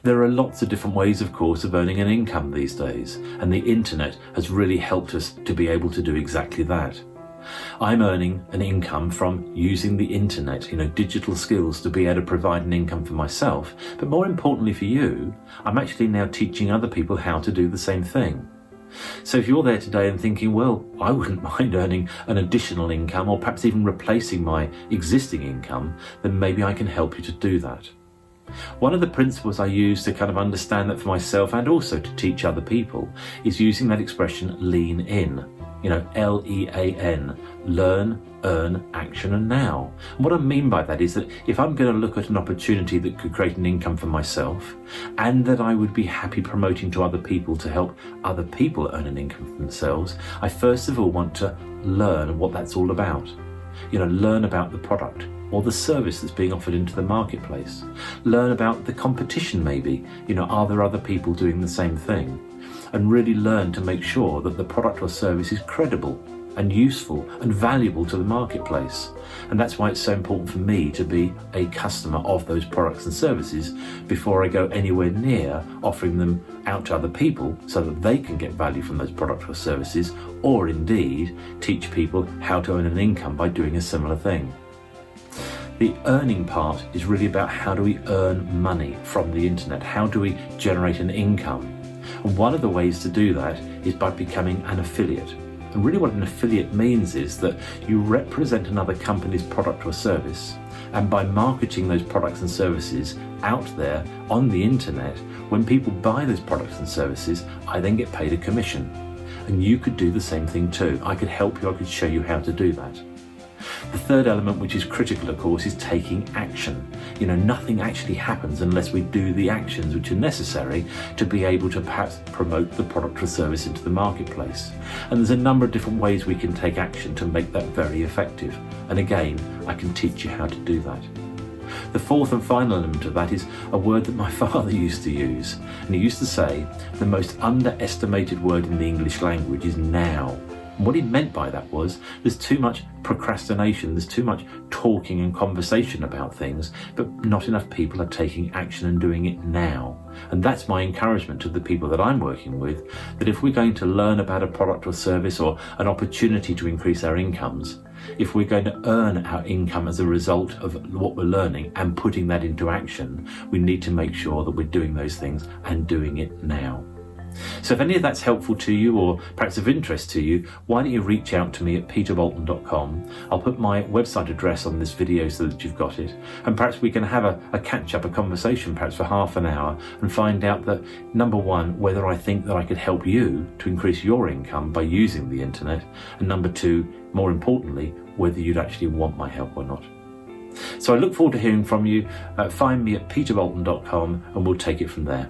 There are lots of different ways, of course, of earning an income these days, and the internet has really helped us to be able to do exactly that. I'm earning an income from using the internet, digital skills to be able to provide an income for myself. But more importantly for you, I'm actually now teaching other people how to do the same thing. So if you're there today and thinking, well, I wouldn't mind earning an additional income or perhaps even replacing my existing income, then maybe I can help you to do that. One of the principles I use to kind of understand that for myself and also to teach other people is using that expression lean in. L-E-A-N, learn, earn, action and now. And what I mean by that is that if I'm going to look at an opportunity that could create an income for myself and that I would be happy promoting to other people to help other people earn an income for themselves, I first of all want to learn what that's all about. Learn about the product or the service that's being offered into the marketplace. Learn about the competition maybe. Are there other people doing the same thing? And really learn to make sure that the product or service is credible and useful and valuable to the marketplace. And that's why it's so important for me to be a customer of those products and services before I go anywhere near offering them out to other people so that they can get value from those products or services, or indeed teach people how to earn an income by doing a similar thing. The earning part is really about how do we earn money from the internet? How do we generate an income? And one of the ways to do that is by becoming an affiliate. And really what an affiliate means is that you represent another company's product or service, and by marketing those products and services out there on the internet, when people buy those products and services, I then get paid a commission. And you could do the same thing too. I could help you, I could show you how to do that. The third element, which is critical of course, is taking action. Nothing actually happens unless we do the actions which are necessary to be able to perhaps promote the product or service into the marketplace. And there's a number of different ways we can take action to make that very effective. And again, I can teach you how to do that. The fourth and final element of that is a word that my father used to use. And he used to say, the most underestimated word in the English language is now. And what he meant by that was there's too much procrastination, there's too much talking and conversation about things, but not enough people are taking action and doing it now. And that's my encouragement to the people that I'm working with, that if we're going to learn about a product or service or an opportunity to increase our incomes, if we're going to earn our income as a result of what we're learning and putting that into action, we need to make sure that we're doing those things and doing it now. So if any of that's helpful to you or perhaps of interest to you, why don't you reach out to me at peterboulton.com. I'll put my website address on this video so that you've got it, and perhaps we can have a catch-up, a conversation perhaps for half an hour and find out that, number one, whether I think that I could help you to increase your income by using the internet, and number two, more importantly, whether you'd actually want my help or not. So I look forward to hearing from you. Find me at peterboulton.com and we'll take it from there.